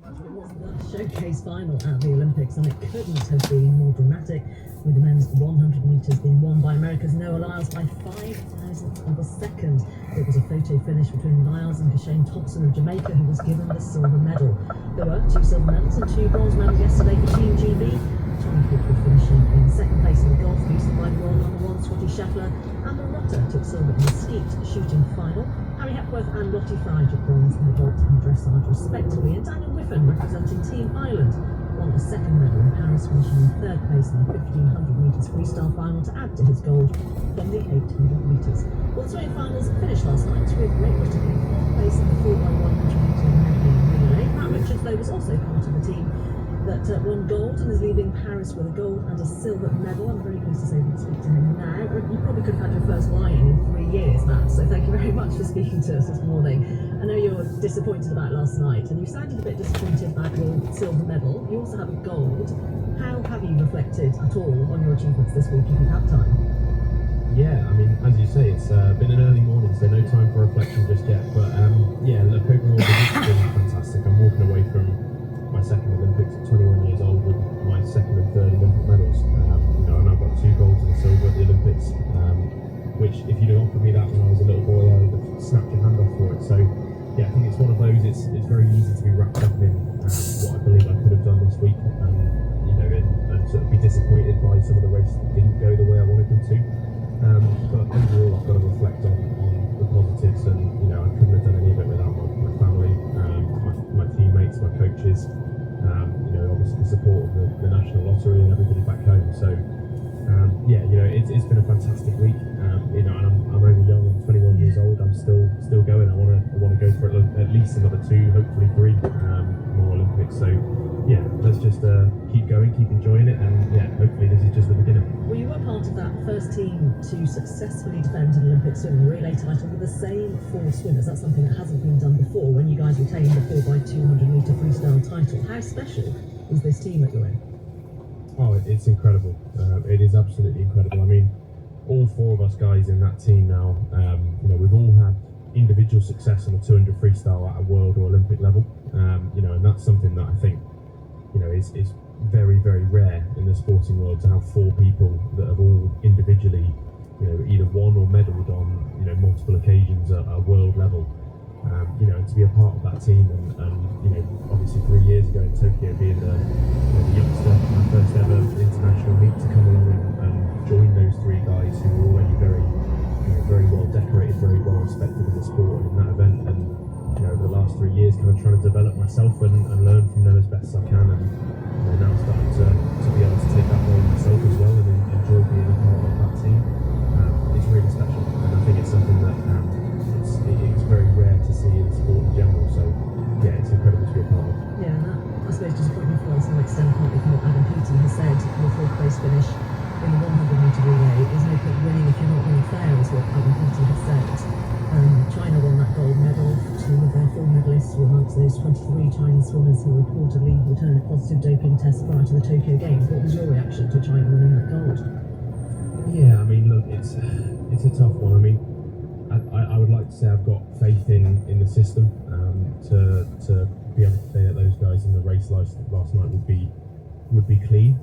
It was the showcase final at the Olympics, and it couldn't have been more dramatic, with the men's 100 metres being won by America's Noah Lyles by 5,000th of a second. It was a photo finish between Lyles and Kashane Thompson of Jamaica, who was given the silver medal. There were 2 silver medals and 2 bronze medals yesterday for Team GB. Tommy Fleetwood finishing in second place in the golf, beaten by world number 1 Scotty Scheffler. Amber Rutter took silver in the skeet shooting final. Harry Hepworth and Lottie Fry took bronze in the vault and dressage respectively, and Daniel Whiffen, representing Team Ireland, won a second medal in Paris, finishing in third place in the 1500 metres freestyle final to add to his gold from the 800 metres. Well, swimming finals finished last night with Great Britain in fourth place in the 4x100 metre medley relay. Matt Richards, though, was also part of the team that won gold and is leaving Paris with a gold and a silver medal. I'm very pleased to say we can speak to him now. You probably could have had your first wine in 3 years, Matt, so thank you very much for speaking to us this morning. I know you're disappointed about last night, and you sounded a bit disappointed about your silver medal. You also have a gold. How have you reflected at all on your achievements this week, if you've had time? Yeah, I mean, as you say, it's been an early morning, so no time for reflection just yet. But yeah, look, overall, it's been fantastic. I'm walking away from my second Olympics at 21 years old with my second and third Olympic medals. You know, and I've got 2 golds and a silver at the Olympics, which if you'd have offered me that when I was a little boy, I would have snapped your hand off for it. So yeah, I think it's one of those, it's very easy to be wrapped up in what I believe I could have done this week, you know, and sort of be disappointed by some of the races that didn't go the way I wanted them to. But overall, I've got to reflect on the positives, and you know, I couldn't have done any of it without my family, my teammates, my coaches, you know, obviously the support of the National Lottery and everybody back home. So yeah, you know, it's been a fantastic week. You know, and I'm only young. I'm 21 years old. I'm still going. I want to go for at least another 2, hopefully 3 more Olympics. So yeah, let's just keep going, keep enjoying it, and yeah, hopefully this is just the beginning. Well, you were part of that first team to successfully defend an Olympic swimming relay title with the same 4 swimmers. That's something that hasn't been done before, when you guys retained the 4x200 metre freestyle title. How special is this team that you're in? Oh, it's incredible. It is absolutely incredible. I mean, all 4 of us guys in that team now, you know, we've all had individual success on the 200 freestyle at a world or Olympic level. You know, and that's something that I think, you know, is very, very rare in the sporting world, to have 4 people that have all individually, you know, either won or medalled on, you know, multiple occasions at a world level. You know, and to be a part of that team, and you know, obviously 3 years ago in Tokyo, being the youngster, my first ever international meet, to come along and join those 3 guys who were already very, you know, very well decorated, very well respected in the sport and in that event. And you know, over the last 3 years, kind of trying to develop myself and learn from them as best as I can, and you know, now starting to be able to take that role myself as well, and enjoy being a part of that team. It's really special, and I think it's something that it's very rare to see in sport in general. So yeah, it's incredible to be a part of. Yeah, and that, I suppose, disappointment for some extent, partly from what Adam Peaty has said. Your 4th place finish in the 100 metre relay is no point winning if you're not winning fair, is what Adam Peaty has said. China won that gold medal. 2 of their 4 medalists were amongst those 23 Chinese swimmers who reportedly returned a positive doping test prior to the Tokyo Games. What was your reaction to China winning that gold? Yeah, I mean, look, it's a tough one. I mean, I would like to say I've got faith in the system, to be able to say that those guys in the race last night would be clean.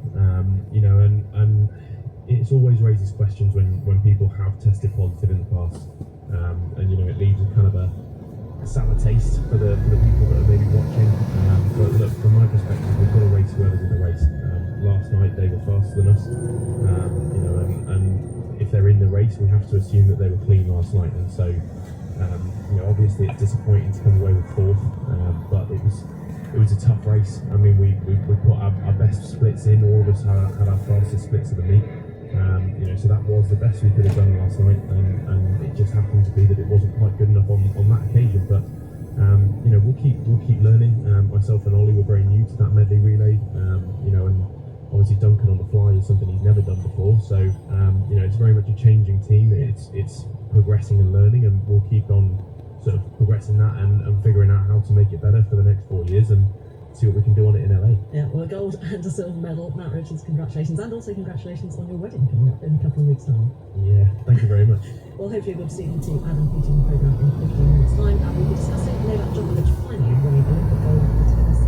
You know, and it's always raises questions when people have tested positive in the past, and you know, it leaves a kind of a sour taste for the people that are maybe watching. But look, from my perspective, we've got to race whoever's in the race. Last night they were faster than us, you know, and if they're in the race, we have to assume that they were clean last night. And so, you know, obviously it's disappointing to come away with 4th, but it was a tough race. I mean, we put our best splits in. All of us had our fastest splits of the meet. You know, so that was the best we could have done last night, and it just happened to be that it wasn't quite good enough on that occasion. But you know, we'll keep learning. Myself and Ollie were very new to that medley relay. You know, and obviously Duncan on the fly is something he's never done before. So you know, it's very much a changing team. It's progressing and learning, and we'll keep on sort of progressing that and figuring out how to make it better for the next 4 years, and see what we can do on it in LA. Yeah, well, a gold and a silver medal. Matt Richards, congratulations, and also congratulations on your wedding coming up in a couple of weeks' time. Yeah, thank you very much. Well, hopefully we'll be speaking to Adam Peaty on the programme in 15 minutes' time, and we'll be discussing Novak Djokovic finally winning Olympic gold for tennis.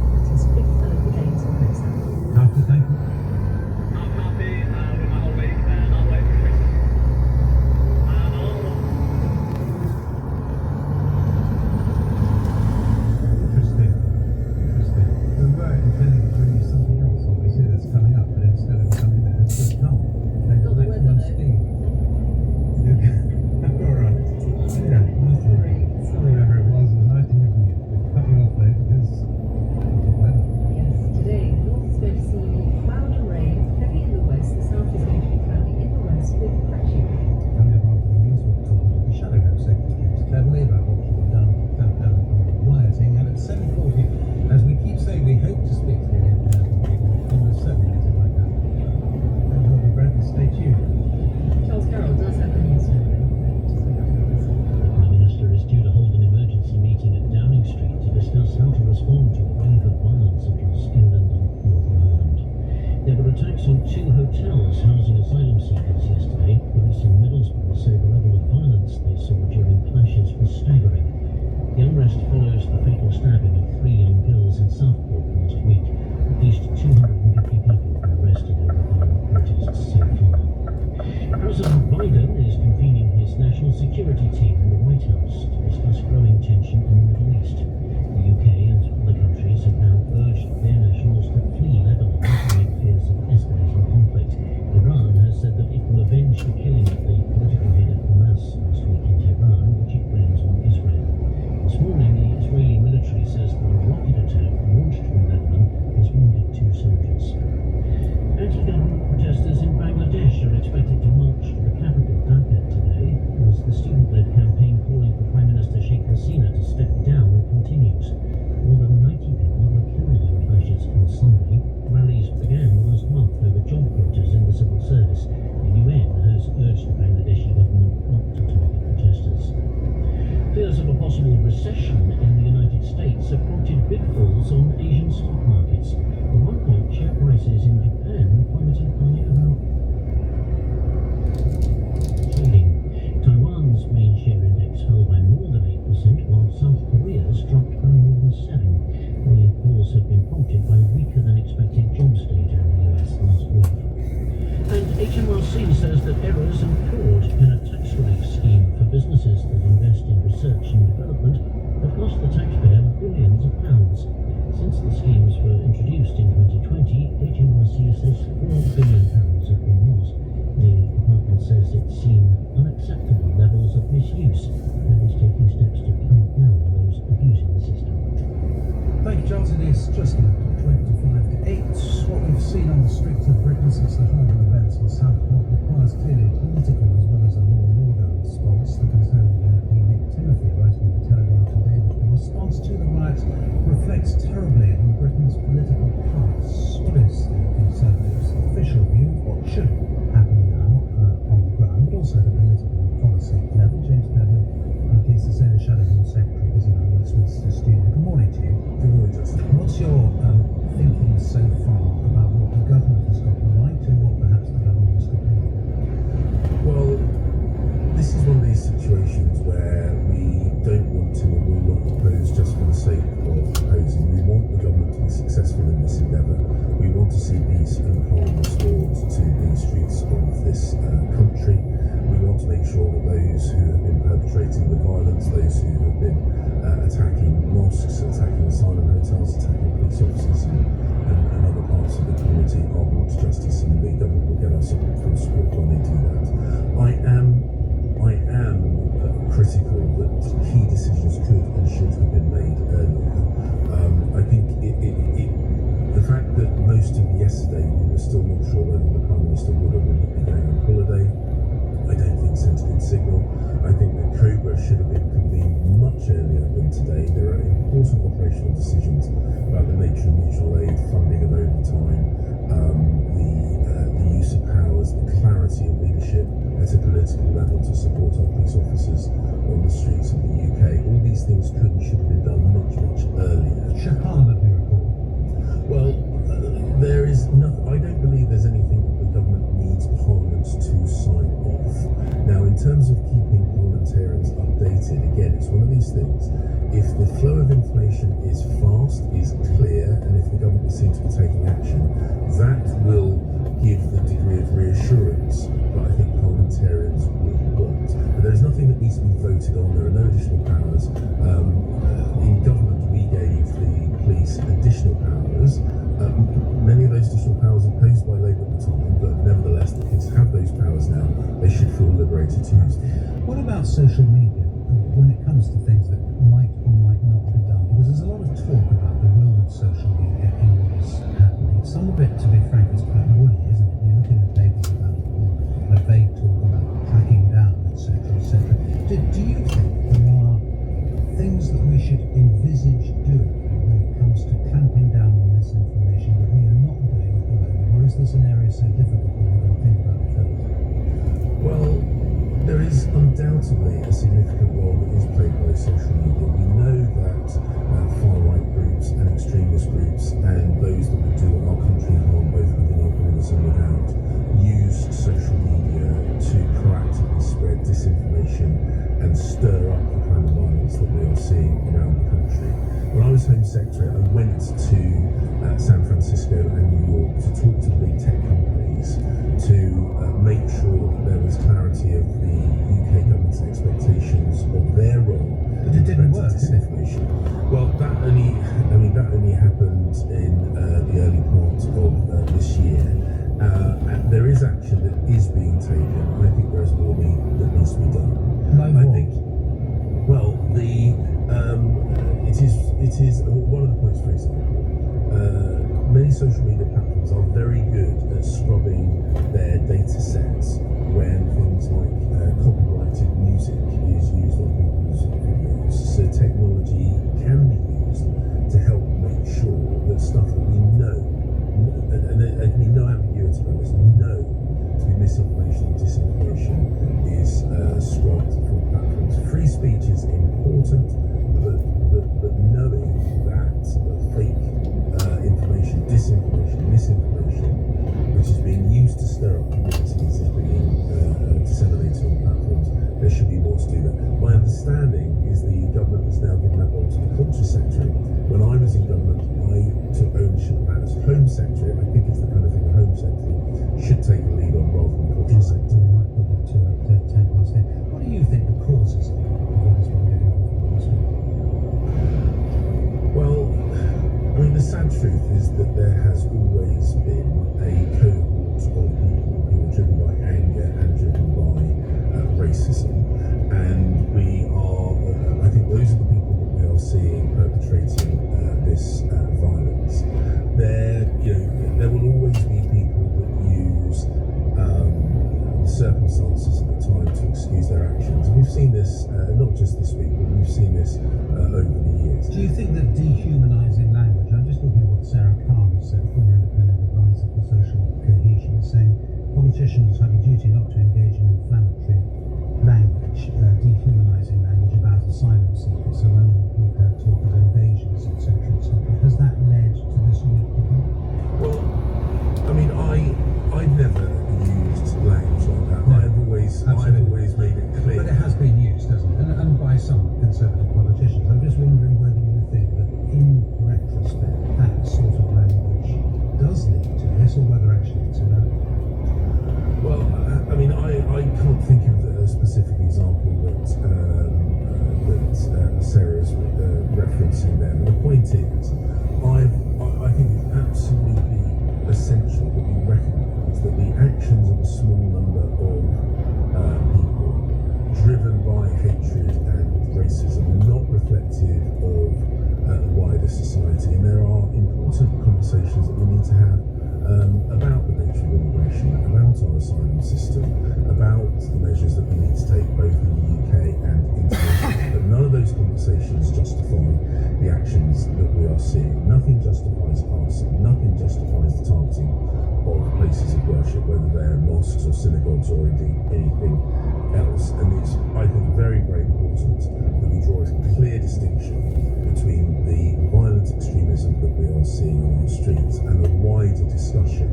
attacks on two hotels housing asylum seekers yesterday. Police in Middlesbrough say the level of violence they saw during clashes was staggering. The unrest follows the fatal stabbing of three young girls in Southport last week. At least 250 people have been arrested over violent protests so far. President Biden is convening his national security team in the White House to discuss growing tension in the Middle East. The UK and other countries have now urged their nationals to flee Lebanon amid fears of escalating conflict. Iran has said that it will avenge the killing of the political head of Hamas last week in Tehran, which it blames on Israel. This morning, the Israeli military says that a rocket attack launched from Lebanon has wounded two soldiers. Anti-government protesters in Bangladesh are expected to march to the capital Dhaka today as the student-led campaign calling for Prime Minister Sheikh Hasina to step down continues. More than 90 people were killed in clashes on Sunday. Rallies began last month over job quotas in the civil service. The UN has urged the Bangladeshi government not to target protesters. Fears of a possible recession in the United States have prompted big falls on Asian stock markets. At one point, share prices in Japan plummeted by about trading. Taiwan's main share index fell by more than 8%, while South Korea's dropped by more than 7%. The falls have been prompted by weaker than expected jobs data in the US last week. And HMRC says that errors and fraud in a tax relief scheme for businesses that invest in research and development have cost the taxpayer billions of pounds. Since the schemes were introduced in 2020, HMRC says £4 billion have been lost. The department says it's seen unacceptable levels of misuse and is taking steps to clamp down on those abusing the system. Thank you, Jonathan. It's just 25 to 8. What we've seen on the streets of Britain since the horrible events in Southport requires clearly a political as well as a law and order response. The Conservative MP Nick Timothy writing in the Telegraph today that the response to the riots reflects terribly on Britain's political pulse. What is the Conservatives' official view of what should happen now on the ground, but also at the political and policy level? James Bevan, I'm pleased to say the Shadow Home Secretary is in our Westminster studio. Good morning to you. Good morning, Justin. What's your thinking so far about what the government has got right and what perhaps the government has got wrong? Well, this is one of these situations where we don't want to, and will not propose just for the sake of proposing. We want the government to be successful in this endeavour. We want to see peace and calm restored to the streets of this country. We want to make sure that those who have been perpetrating the violence, those who have been attacking mosques, attacking asylum hotels, attacking police officers and other parts of the community are brought to justice, and the government will get our full support when they do that. I am critical that key decisions could and should have been made earlier. I think the fact that most of yesterday we were still not sure whether the Prime Minister would or would not be going on holiday, I don't think sent a good signal. I think that COBRA should have been convened much earlier than today. There are important operational decisions about the nature of mutual aid, funding of overtime, the use of powers, the clarity of leadership at a political level to support our police officers on the streets of the UK. All these things could and should have been done much earlier. Shahab, if you recall. Well, there is nothing. I don't believe there's anything that the government needs Parliament to sign off. Now, in terms of keeping parliamentarians updated, again, it's one of these things. If the flow of information is fast, is clear, and if the government seems to be taking action, that will give the degree of reassurance that I think parliamentarians would want. But there's nothing that needs to be voted on. There are no additional powers. In government, we gave the police additional powers. Many of those additional powers are posed by Labour at the time, but nevertheless, the kids have those powers now. They should feel liberated to use them. What about social media when it comes to things that might or might not be done? Because there's a lot of talk about the role of social media in what is happening. Some of it, to be frank, is quite woolly, isn't it? You look in the papers about a vague talk about cracking down, etc., etc. Do you think there are things that we should envisage doing when it comes to clamping down on misinformation that we are not doing at the moment? Or is this an area so difficult that we've got to think about first? Well, there is undoubtedly a significant role that is played by social media. We know that far-right groups and extremist groups and those that would do our country harm both within our borders and without seeing around the country. When I was Home Secretary, I went to San Francisco and New York to talk to the big tech companies to make sure that there was clarity of the UK government's expectations of their role. But it didn't work, did it? Disinformation. Well, that only happened in the early part of this year. And there is action that is being taken. I think there's more that needs to be done. Like I what? think, well, it is one of the points, for example, many social media platforms are very good at scrubbing their data sets when things like copyrighted music is used on people's videos. So technology can be used to help make sure that stuff that we know, and there can be no ambiguity about this, know to be misinformation and disinformation is scrubbed from platforms. Free speech is important, but knowing that fake information, disinformation, misinformation, which is being used to stir up communities, is being disseminated on platforms, there should be more to do that. My understanding is the government has now given that role to the Culture Secretary. When I was in government, I took ownership of that as Home Secretary. I think it's the kind of thing the Home Secretary should take the lead on rather than the Culture Secretary. We might put that to 10 past 8. What do you think the causes are of what has been going on for the last week? Well, I mean, the sad truth is that there has always been a cohort of people who are driven by anger and driven by racism, and I think those are the people that we are seeing perpetrating this violence. There will always be people that use circumstances at the time to excuse their actions. And we've seen this not just this week, but we've seen this over the years. Do you think that dehumanising language, I'm just looking at what Sarah Khan said, former independent advisor for social cohesion, saying politicians have a duty not to engage in inflammatory language, dehumanising language about asylum seekers, so when we've heard talk of invasions, etc., has that led to this new debate? Well, I mean, I've never used language like that. No, I've always made it clear. But it has been used, hasn't it? And by some conservative politicians. I'm just wondering whether you think that in retrospect that sort of language does lead to this, or whether actually it's irrelevant. Well, I mean, I can't think of a specific example that Sarah's referencing there. But the point is, I think it's absolutely essential that we recognise that the actions of a small number of people driven by hatred and racism are not reflective of wider society, and there are important conversations that we need to have about the nature of immigration, about our asylum system, about the measures that we need to take both in the UK and internationally. But none of those conversations justify the actions that we are seeing. Nothing justifies arson, nothing justifies the targeting of places of worship, whether they're mosques or synagogues or indeed anything else. And it's, I think, very, very important that we draw a clear distinction between the violent extremism that we are seeing on our streets and a wider discussion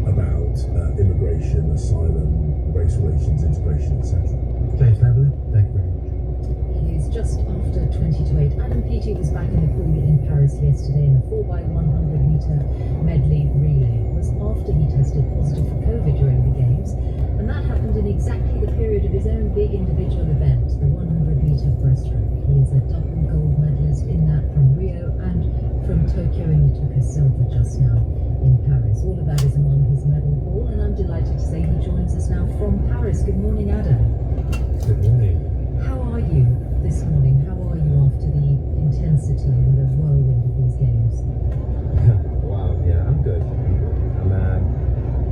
about immigration, asylum, race relations, integration, etc. James Beverley, thank you very much. It is just after 20 to 8. Adam Peaty was back in the pool in Paris yesterday in a 4x100 metre medley relay. It was after he tested positive for COVID during the Games, and that happened in exactly the period of his own big individual event, the 100 metre breaststroke. He is a double gold medalist in that from Rio and from Tokyo, and he took a silver just now in Paris. All of that is among his medal haul, and I'm delighted to say he joins us now from Paris. Good morning, Adam. Good morning. How are you this morning? How are you after the intensity and the whirlwind of these games? Wow, yeah, I'm good. I'm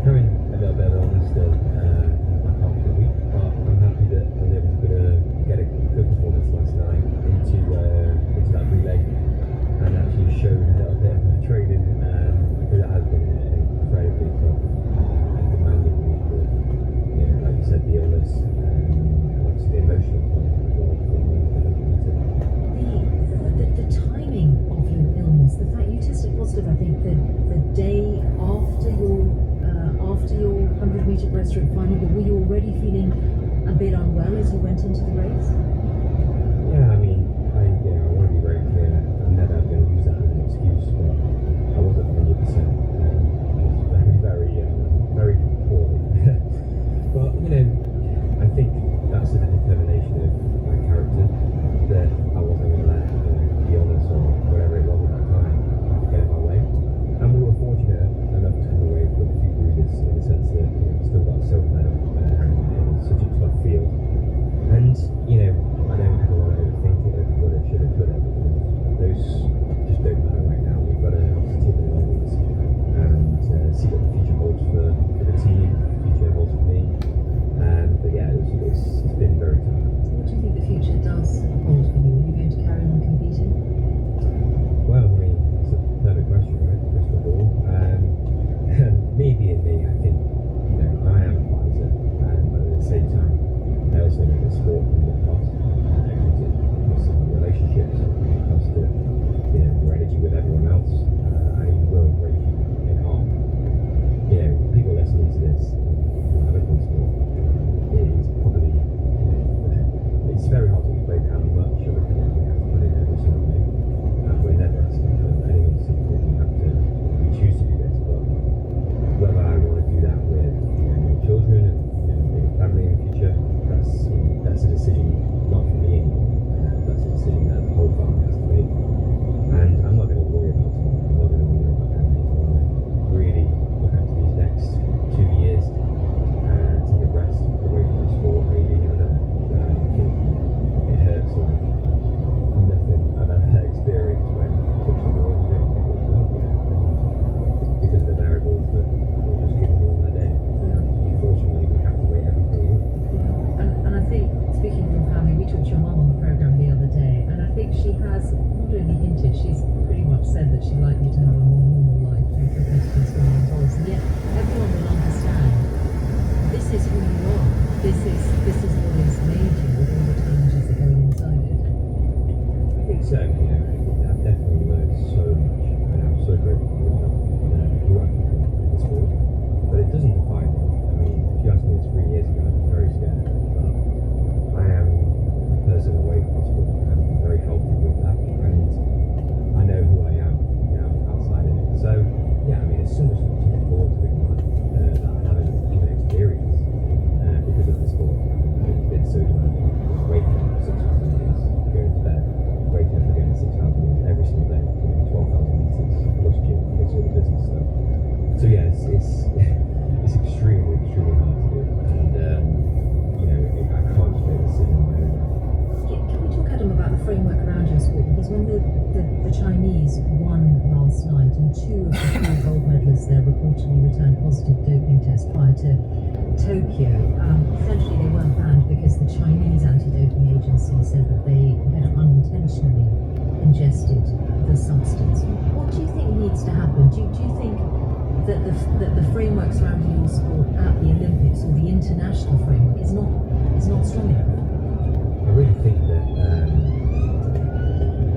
carrying a little bit of illness still back after the week, but I'm happy that I was able to get a good performance last night into that relay and actually show a little bit of my training, because it has been an incredibly tough and demanding week with, like you said, the illness and obviously the emotional part as well from The timing of your illness, the fact you tested positive, I think the day after your 100 metre breaststroke final, but were you already feeling a bit unwell as you went into the race? Yeah, I mean, I Tokyo, essentially they weren't banned because the Chinese anti-doping agency said that they had unintentionally ingested the substance. What do you think needs to happen? Do you think that the framework surrounding your sport at the Olympics, or the international framework, is not strong enough? I really think that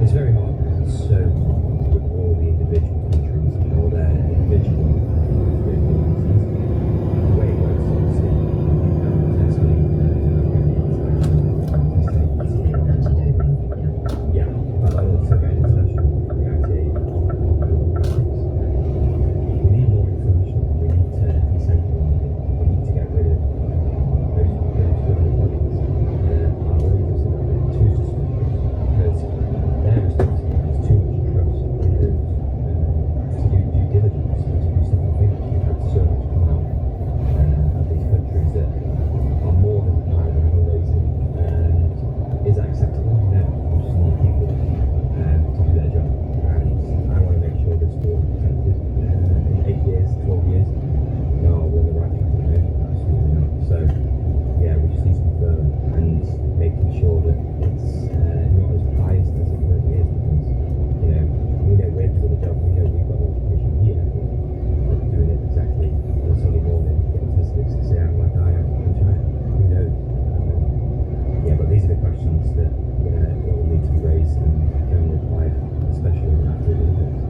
it's very hard because it's so hard with all the individual countries and all their individual regularities. The way it works is you have testing, Anti-doping, yeah. yeah, but I also get international reacting on the Olympics. We need more information. We need to decentralize it. We need to get rid of those governing bodies that are really just a little bit too suspicious, because their responsibility is too much trust in those to do due diligence and to do simple things. We've had so much come out of these countries that are more than either raising, and is that acceptable? No. We just need people to do their job, and I want to make sure the sport is protected in 8 years, 12 years. No, we're the right people. No, absolutely not. So yeah, we just need to be firm and making sure that it's not as biased as it currently is, because we know we're doing the job, we know we've got the education here, but we're doing it exactly on a Sunday morning, getting to the sticks and say out like I am in China. Who knows? Yeah, but these are the questions that will need to be raised and required, especially after the Olympics.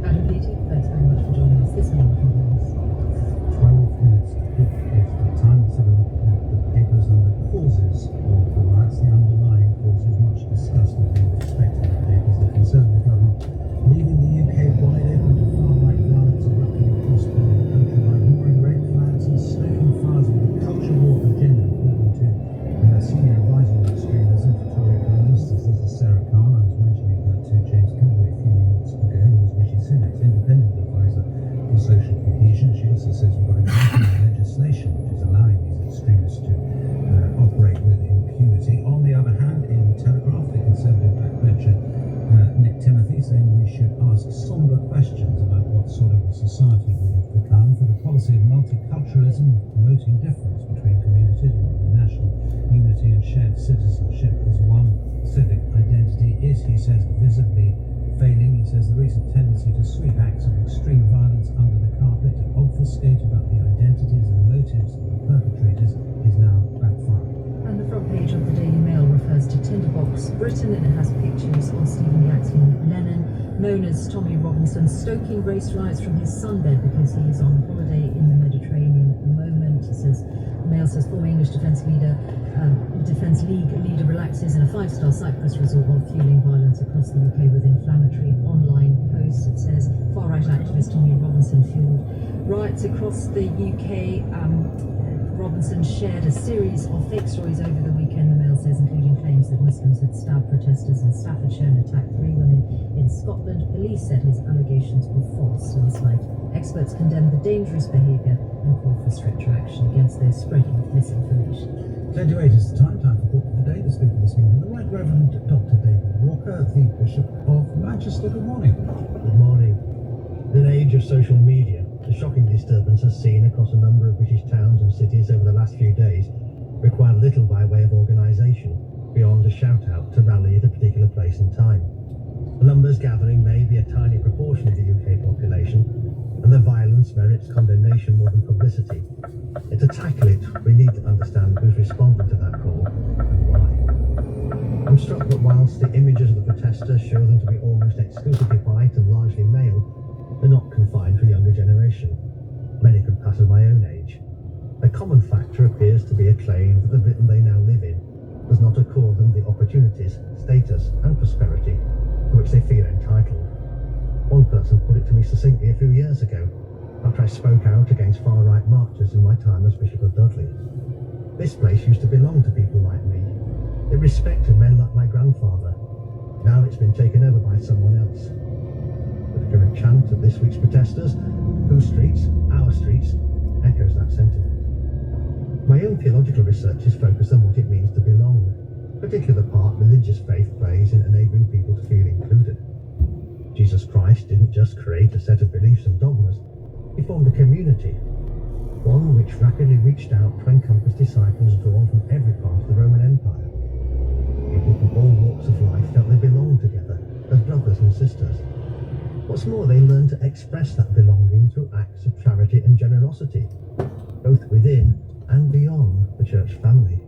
Adam Beattie, thanks very much for joining us this morning. 12 minutes to peak is the time. Let's have a look at the papers and the causes of the riots. The underlying causes, much discussed and being expected in the papers. The Conservative government leaving the UK wide open to far-right violence erupting across the country by ignoring red flags and stoking fires with a culture war agenda, according to senior advisor on extremism for Tory Prime Ministers. This is Sarah Khan. I was mentioning her to James Kimberley a few minutes ago, who was Rishi Sunak's independent advisor for social cohesion. She also says we've got a national legislation which is allowing these extremists to operate with impunity. On the other hand, in the Telegraph, the Conservative backbencher Nick Timothy saying we should ask somber questions about what sort of a society we have become, for the policy of multiculturalism, promoting difference between communities rather than national unity and shared citizenship as one civic identity is, he says, visibly failing. He says the recent tendency to sweep acts of extreme violence under the carpet, to obfuscate about the identities and motives of the perpetrators, is now backfiring. And the front page of the Daily Mail refers to Tinderbox Britain, and it has pictures of Stephen the Axiom Lennon, known as Tommy Robinson, stoking race riots from his sunbed because he is on holiday in the Mediterranean at the moment. It says, the Mail says former English Defence League leader relaxes in a 5-star Cyprus resort while fueling violence across the UK with inflammatory online posts. It says far-right activist Tommy Robinson fueled riots across the UK. Robinson shared a series of fake stories over the weekend, the Mail says, including claims that Muslims had stabbed protesters in Staffordshire and attacked 3 women in Scotland. Police said his allegations were false last night. Experts condemned the dangerous behaviour and called for stricter action against those spreading misinformation. 10 to 8 is the time for Book of the Day. The speaker this morning, the Right Reverend Dr. David Walker, the Bishop of Manchester. Good morning. Good morning. In an age of social media, the shocking disturbances seen across a number of British towns and cities over the last few days require little by way of organisation beyond a shout-out to rally at a particular place and time. The numbers gathering may be a tiny proportion of the UK population, and the violence merits condemnation more than publicity. Yet to tackle it, we need to understand who's responding to that call and why. I'm struck that whilst the images of the protesters show them to be almost exclusively white and largely male, they're not confined to a younger generation. Many could pass as my own age. A common factor appears to be a claim that the Britain they now live in does not accord them the opportunities, status and prosperity to which they feel entitled. One person put it to me succinctly a few years ago, after I spoke out against far-right marchers in my time as Bishop of Dudley. This place used to belong to people like me. It respected men like my grandfather. Now it's been taken over by someone else. The current chant of this week's protesters, whose streets, our streets, echoes that sentiment. My own theological research is focused on what it means to belong, particularly the part religious faith plays in enabling people to feel included. Jesus Christ didn't just create a set of beliefs and dogmas, he formed a community. one which rapidly reached out to encompass disciples drawn from every part of the Roman Empire. People from all walks of life felt they belonged together as brothers and sisters. What's more, they learned to express that belonging through acts of charity and generosity, both within and beyond the church family.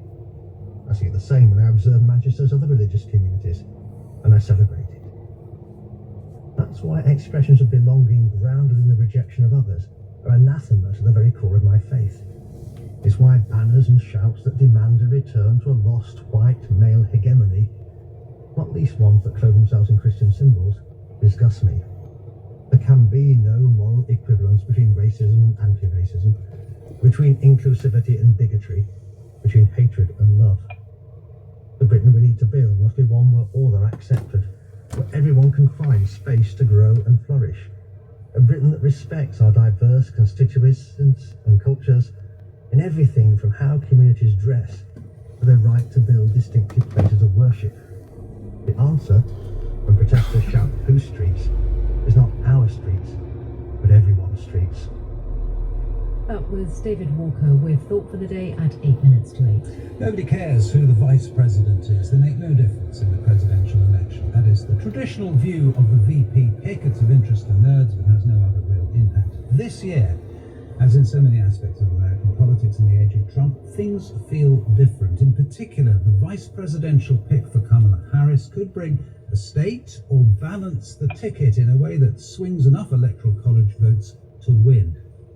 I see the same when I observe Manchester's other religious communities, and I celebrate it. That's why expressions of belonging grounded in the rejection of others are anathema to the very core of my faith. It's why banners and shouts that demand a return to a lost white male hegemony, not least ones that clothe themselves in Christian symbols, disgust me. There can be no moral equivalence between racism and anti-racism, between inclusivity and bigotry, between hatred and love. The Britain we need to build must be one where all are accepted, where everyone can find space to grow and flourish. A Britain that respects our diverse constituencies and cultures in everything from how communities dress to their right to build distinctive places of worship. The answer, when protesters shout "Whose streets?" is not our streets, but everyone's streets. That was David Walker with Thought for the Day at 8 minutes to 8. Nobody cares who the vice president is. They make no difference in the presidential election. That is the traditional view of the VP pick. It's of interest to nerds, but has no other real impact. This year, as in so many aspects of American politics in the age of Trump, things feel different. In particular, the vice presidential pick for Kamala Harris could bring a state or balance the ticket in a way that swings enough electoral college votes to win.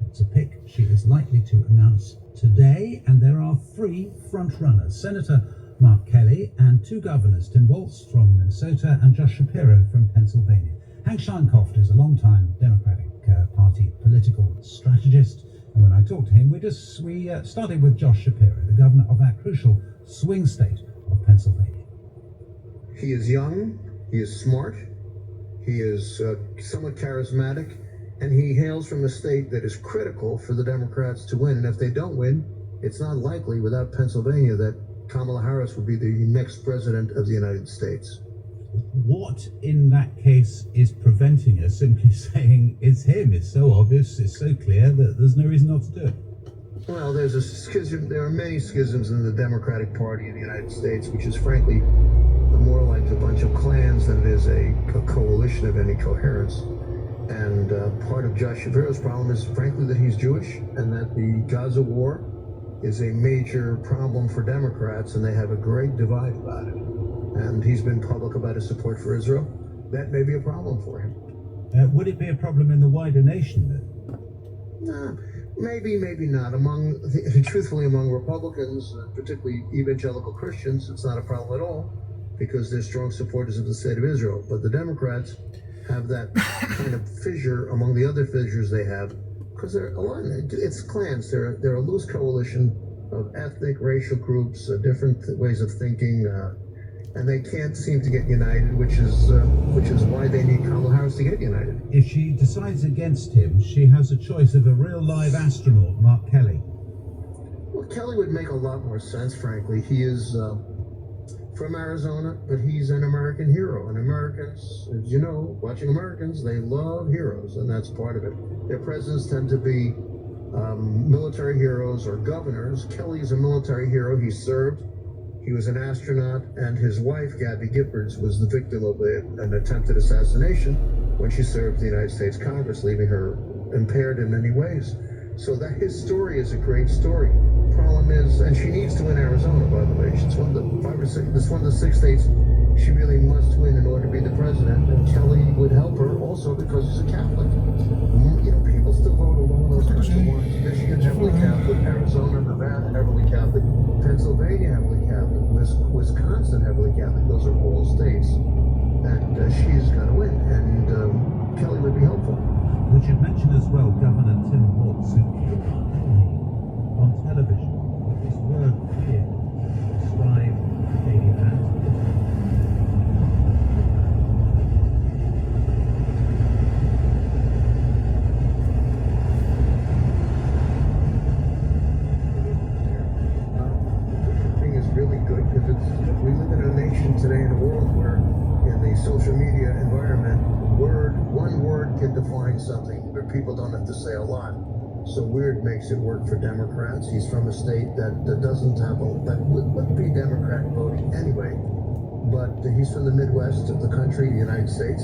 It's a pick she is likely to announce today, and there are 3 front-runners: Senator Mark Kelly and 2 governors, Tim Walz from Minnesota and Josh Shapiro from Pennsylvania. Hank Sheinkopf is a long-time Democratic Party political strategist, and when I talked to him, we started with Josh Shapiro, the governor of that crucial swing state of Pennsylvania. He is young, he is smart, he is somewhat charismatic, and he hails from a state that is critical for the Democrats to win. And if they don't win, it's not likely without Pennsylvania that Kamala Harris will be the next president of the United States. What in that case is preventing us simply saying it's him? It's so obvious, it's so clear that there's no reason not to do it. Well, there's a schism. There are many schisms in the Democratic Party in the United States, which is frankly more like a bunch of clans than it is a coalition of any coherence. And part of Josh Shapiro's problem is, frankly, that he's Jewish, and that the Gaza war is a major problem for Democrats, and they have a great divide about it. And he's been public about his support for Israel. That may be a problem for him. Would it be a problem in the wider nation then? Nah, maybe not. Truthfully, among Republicans, particularly evangelical Christians, it's not a problem at all, because they're strong supporters of the state of Israel. But the Democrats have that kind of fissure among the other fissures they have, because they're a lot. It's clans. They're a loose coalition of ethnic, racial groups, different ways of thinking, and they can't seem to get united, which is why they need Kamala Harris to get united. If she decides against him, she has a choice of a real live astronaut, Mark Kelly. Well, Kelly would make a lot more sense, frankly. He is from Arizona, but he's an American hero. And Americans, as you know, watching Americans, they love heroes, and that's part of it. Their presidents tend to be military heroes or governors. Kelly's a military hero. He served. He was an astronaut, and his wife, Gabby Giffords, was the victim of an attempted assassination when she served the United States Congress, leaving her impaired in many ways. So that his story is a great story. Problem is, and she needs to win Arizona, by the way. It's one of the 6 states she really must win in order to be the president. And Kelly would help her also because he's a Catholic. You know, people still vote along those kinds of lines. Michigan, heavily Catholic. Arizona, Nevada, heavily Catholic. Pennsylvania, heavily Catholic. Wisconsin, heavily Catholic. Those are all states that she's going to win. And Kelly would be helpful. We should mention as well Governor Tim Walz, who on television with this word fear describe Katie Vance. The thing is really good because we live in a nation today in a world where in the social media environment, one word can define something, but people don't have to say a lot. So Weird makes it work for Democrats. He's from a state that doesn't have that would be Democrat voting anyway. But he's from the Midwest of the country, the United States.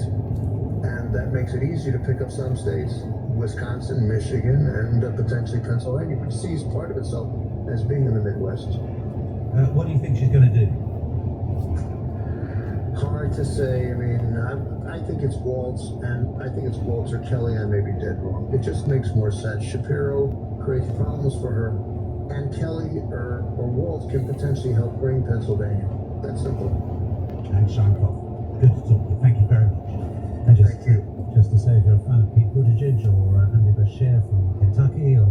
And that makes it easier to pick up some states. Wisconsin, Michigan, and potentially Pennsylvania, which sees part of itself as being in the Midwest. What do you think she's going to do? Hard to say. I mean, I think it's Waltz, and I think it's Waltz or Kelly. I may be dead wrong. It just makes more sense. Shapiro creates problems for her, and Kelly or Waltz can potentially help bring Pennsylvania. That's simple. And Shankov. Good to talk to you. Thank you very much. And Thank you. Just to say, if you're a fan of Pete Buttigieg or Andy Bashir from Kentucky or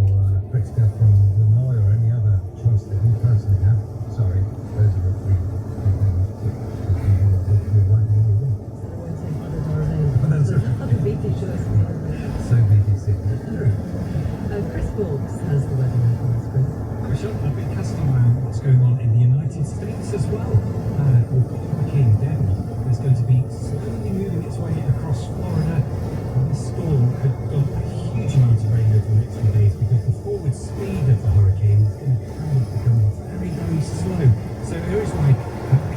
Pritzker from Illinois or any other choice that you personally have, sorry, those are the three. Other BBC choices. So BBC. Chris Forbes has the weather report. Chris. Michelle, I've been casting around what's going on in the United States as well. With Hurricane Debbie, there's going to be slowly moving its way across Florida. And this storm could dump a huge amount of rain over the next few days because the forward speed of the hurricane is going to kind of become very, very slow. So areas like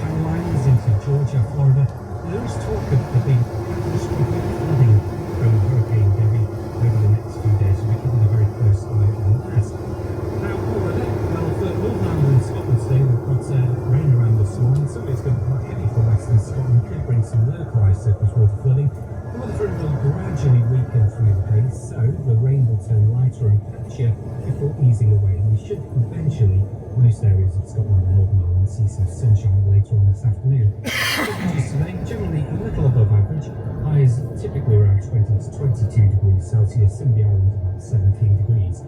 Carolinas into Georgia, Florida, there is talk of a big catastrophic flooding from Hurricane Debbie over the next few days. So we're keeping a very close eye on that. Now, already, well, for Northern Ireland and Scotland today, we've got rain around this morning. Some of it's going to be quite heavy for western Scotland, could bring some localised surface water flooding. The weather front will gradually weaken through the day, so the rain will turn lighter and patchier before easing away. And we should eventually, most areas of Scotland and Northern Ireland, see some sunshine later on this afternoon. Temperatures today, generally a little above average. Highs typically around 20 to 22 degrees Celsius, some of the island about 17 degrees.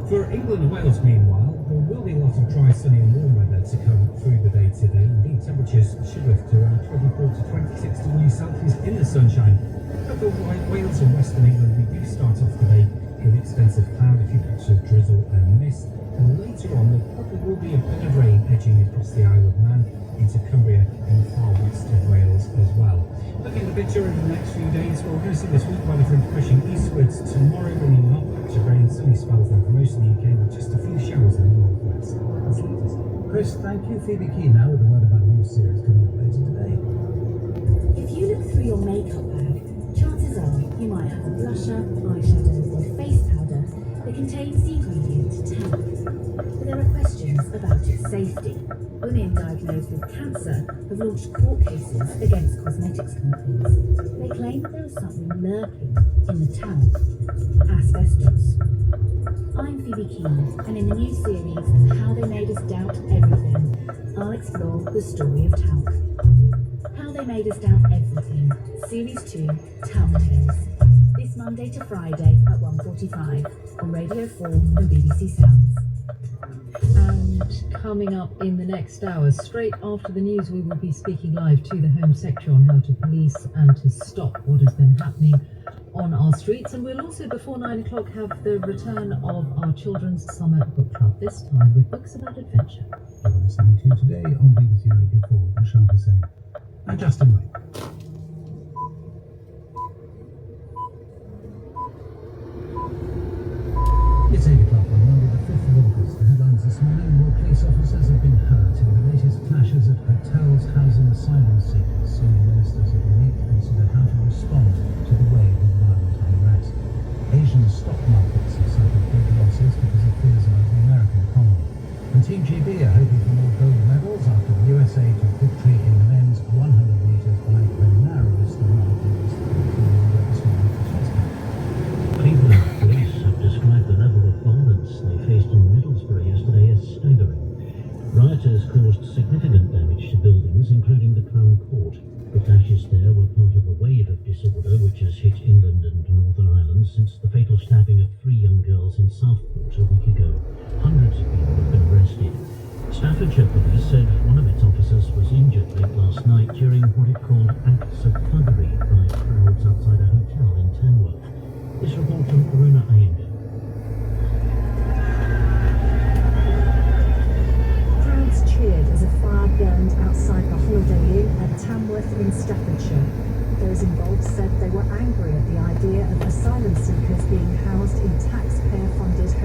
For England and Wales, meanwhile, there will be a lot of dry, sunny and warm weather to come through the day today. Indeed, temperatures should lift to around 24 to 26 degrees Celsius in the sunshine. But for Wales and Western England, we do start off the day with extensive cloud, a few patches of drizzle and mist. And later on, there probably will be a bit of rain edging across the Isle of Man into Cumbria and the far west of Wales as well. Looking at the picture over the next few days, well, we're going to see this week weather front pushing eastwards tomorrow, bringing a hot patch of rain, sunny spells then for most of the UK, with just a few showers in the northwest. That's the latest. Chris, thank you. Phoebe Key now with the word about a new series coming up later today. If you look through your makeup bag, chances are you might have a blusher, eyeshadow or face powder that contains the ingredient talc. But there are questions about its safety. Women diagnosed with cancer have launched court cases against cosmetics companies. They claim that there is something lurking in the talc, asbestos. I'm Phoebe Keane, and in the new series, How They Made Us Doubt Everything, I'll explore the story of talc. How They Made Us Doubt Everything, Series 2, Talc Tales. This Monday to Friday at 1:45 on Radio 4 and BBC Sounds. And coming up in the next hour, straight after the news, we will be speaking live to the Home Secretary on how to police and to stop what has been happening on our streets. And we'll also, before 9 o'clock, have the return of our children's summer book club, this time with books about adventure. You're listening to Today on BBC Radio 4 with Michelle Hussain and Justin Ray. It's 8 o'clock on Monday the 5th of August. The headlines this morning: more police officers have been hurt in the latest clashes at hotels housing asylum seekers. Senior ministers of relief consider how to respond to the wave of violent unrest. Asian stock markets have suffered big losses because of fears about the American economy. And Team GB are hoping for more gold medals after the USA took victory in the men's 100 metres by the narrowest of margins. Cleveland police have described the level of violence they faced in Middlesbrough yesterday as staggering.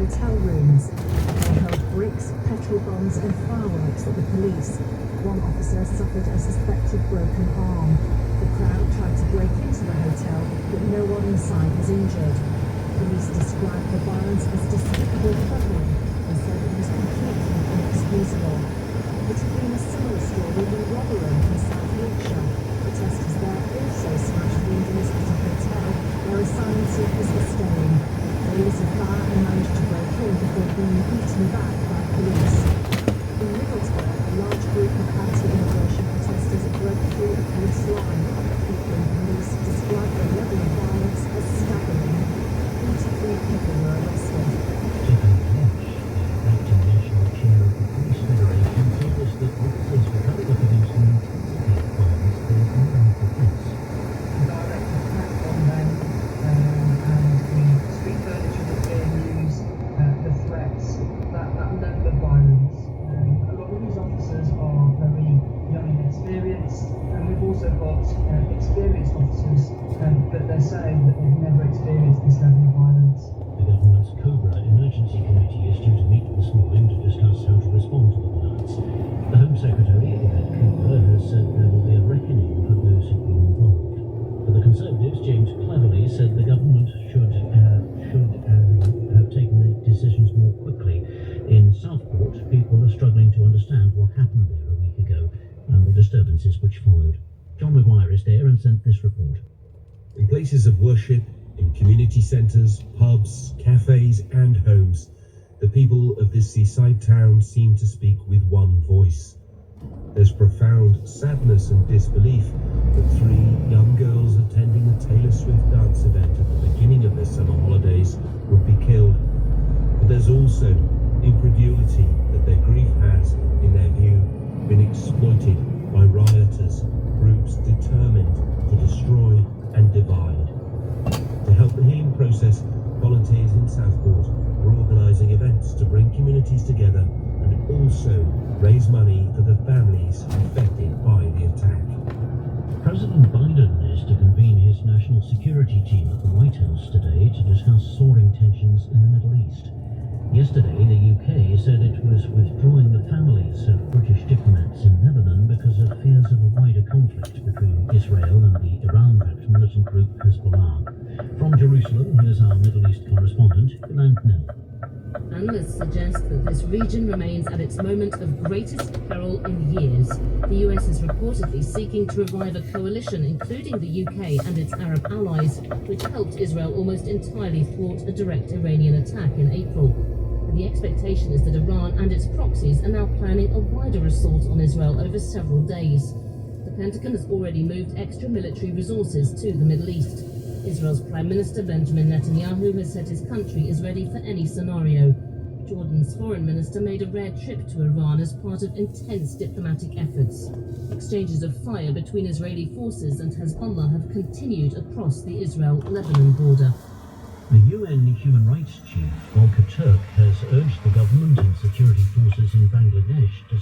hotel rooms. They held bricks, petrol bombs and fireworks at the police. One officer suffered a suspected broken arm. The crowd tried to break into the hotel, but no one inside was injured. Police described the violence as despicable thuggery and said it was completely inexcusable. It had been a similar story in Rotherham in South Yorkshire. Protesters there also smashed windows at a hotel where asylum seekers were staying. They lit a fire and managed to break in before being beaten back by police. In Middlesbrough, a large group of anti-immigration protesters broke through a police line. People in police described the level of violence as staggering. 43 people were arrested. Stephen Lynch, the acting national chair of the Police Federation, told us that officers were having to produce an intensity of violence for their own defence. Direct attack on them and the street furniture that's being used, the threats, that level of violence. A lot of these officers are very young and experienced, and we've also got experienced officers, but they're saying that they've never experienced this level of violence. The government's COBRA Emergency Committee is due to meet this morning to discuss how to respond to the violence. The Home Secretary, Yvette Cooper, has said there will be a reckoning for those who've been involved. For the Conservatives, James Cleverly said the government should have taken the decisions more quickly. In Southport, people are struggling to understand what happened there a week ago and the disturbances which followed. John Maguire is there and sent this report. In places of worship, in community centres, pubs, cafes and homes, the people of this seaside town seem to speak with one voice. There's profound sadness and disbelief that 3 young girls attending a Taylor Swift dance event at the beginning of their summer holidays would be killed. But there's also incredulity that their grief has, in their view, been exploited by rioters, groups determined to destroy and divide. To help the healing process, volunteers in Southport are organising events to bring communities together and also raise money for the families affected by the attack. President Biden is to convene his national security team at the White House today to discuss soaring tensions in the Middle East. Yesterday, the UK said it was withdrawing the families of British diplomats in Lebanon because of fears of a wider conflict between Israel and the Iran-backed militant group Hezbollah. From Jerusalem, here's our Middle East correspondent, Yolande Nell. Analysts suggest that this region remains at its moment of greatest peril in years. The US is reportedly seeking to revive a coalition, including the UK and its Arab allies, which helped Israel almost entirely thwart a direct Iranian attack in April. And the expectation is that Iran and its proxies are now planning a wider assault on Israel over several days. The Pentagon has already moved extra military resources to the Middle East. Israel's Prime Minister Benjamin Netanyahu has said his country is ready for any scenario. Jordan's foreign minister made a rare trip to Iran as part of intense diplomatic efforts. Exchanges of fire between Israeli forces and Hezbollah have continued across the Israel-Lebanon border. The UN Human Rights Chief, Volker Turk, has urged the government and security forces in Bangladesh to